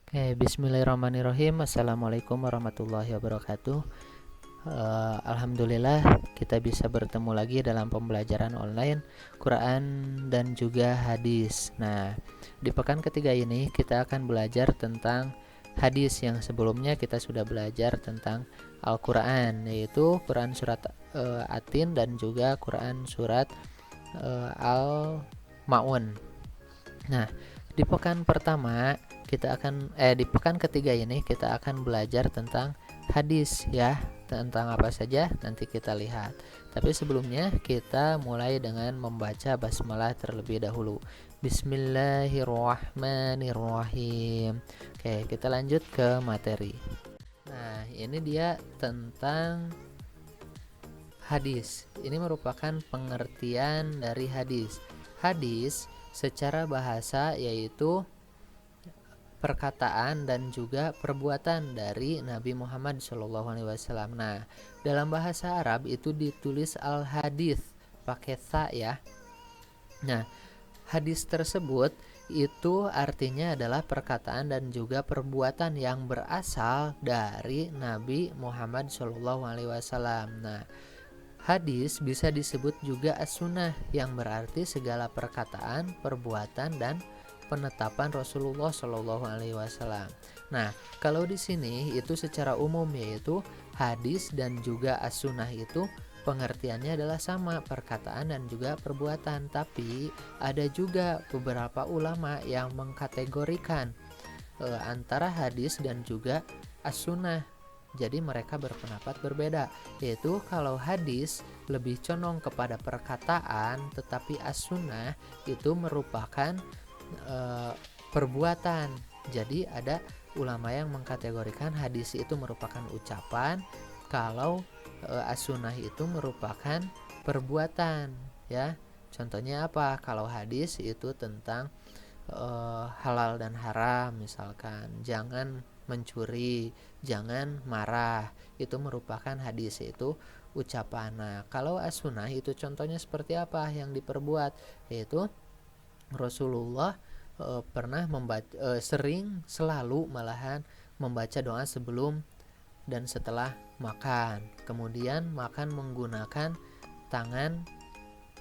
Oke, bismillahirrahmanirrahim. Assalamualaikum warahmatullahi wabarakatuh. Alhamdulillah kita bisa bertemu lagi dalam pembelajaran online Quran dan juga hadis. Nah, di pekan ketiga ini kita akan belajar tentang hadis yang sebelumnya kita sudah belajar tentang Al-Quran, yaitu Quran surat Atin dan juga Quran surat Al-Ma'un. Nah, di pekan pertama di pekan ketiga ini kita akan belajar tentang hadis ya. Tentang apa saja nanti kita lihat. Tapi sebelumnya kita mulai dengan membaca basmalah terlebih dahulu. Bismillahirrahmanirrahim. Oke, kita lanjut ke materi. Nah, ini dia tentang hadis. Ini merupakan pengertian dari hadis. Hadis secara bahasa yaitu perkataan dan juga perbuatan dari Nabi Muhammad SAW. Nah, dalam bahasa Arab itu ditulis al-hadis pakai tha ya. Nah, hadis tersebut itu artinya adalah perkataan dan juga perbuatan yang berasal dari Nabi Muhammad SAW. Nah, hadis bisa disebut juga as-sunnah yang berarti segala perkataan, perbuatan dan penetapan Rasulullah Shallallahu Alaihi Wasallam. Nah, kalau di sini itu secara umum yaitu hadis dan juga as-sunnah itu pengertiannya adalah sama, perkataan dan juga perbuatan. Tapi ada juga beberapa ulama yang mengkategorikan antara hadis dan juga as-sunnah. Jadi mereka berpendapat berbeda, yaitu kalau hadis lebih condong kepada perkataan, tetapi as-sunnah itu merupakan perbuatan. Jadi ada ulama yang mengkategorikan hadis itu merupakan ucapan, kalau as-sunnah itu merupakan perbuatan ya. Contohnya apa? Kalau hadis itu tentang halal dan haram, misalkan jangan mencuri, jangan marah, itu merupakan hadis, itu ucapan. Nah, kalau as-sunnah itu contohnya seperti apa yang diperbuat, yaitu Rasulullah pernah selalu malahan membaca doa sebelum dan setelah makan. Kemudian makan menggunakan tangan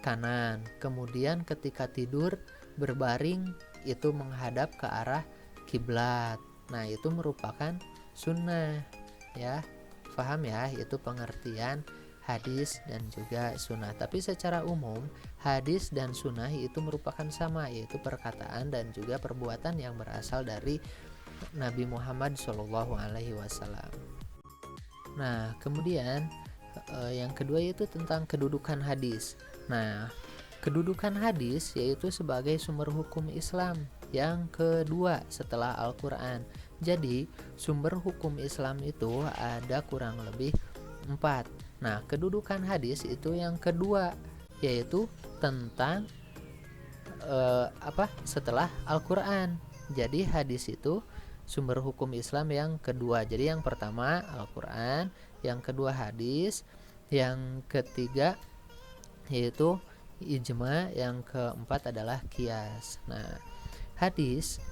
kanan. Kemudian ketika tidur berbaring itu menghadap ke arah kiblat. Nah, itu merupakan sunnah ya. Paham ya? Itu pengertian hadis dan juga sunnah. Tapi secara umum hadis dan sunnah itu merupakan sama, yaitu perkataan dan juga perbuatan yang berasal dari Nabi Muhammad SAW. Nah, kemudian yang kedua yaitu tentang kedudukan hadis. Nah, kedudukan hadis yaitu sebagai sumber hukum Islam yang kedua setelah Al-Quran. Jadi sumber hukum Islam itu ada kurang lebih 4. Nah, kedudukan hadis itu yang kedua, yaitu tentang setelah Al-Quran. Jadi hadis itu sumber hukum Islam yang kedua. Jadi yang pertama Al-Quran, yang kedua hadis, yang ketiga yaitu ijma, yang keempat adalah qiyas. Nah, hadis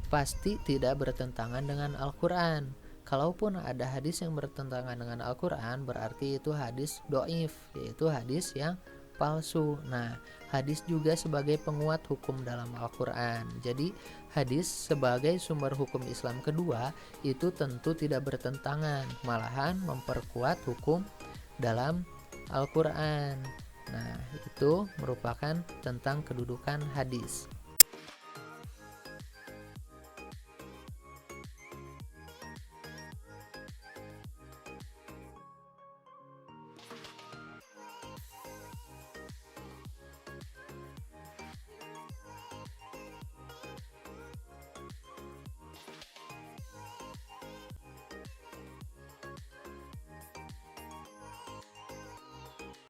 pasti tidak bertentangan dengan Al-Quran. Kalaupun ada hadis yang bertentangan dengan Al-Quran, berarti itu hadis do'if, yaitu hadis yang palsu. Nah, hadis juga sebagai penguat hukum dalam Al-Quran. Jadi hadis sebagai sumber hukum Islam kedua itu tentu tidak bertentangan, malahan memperkuat hukum dalam Al-Quran. Nah, itu merupakan tentang kedudukan hadis.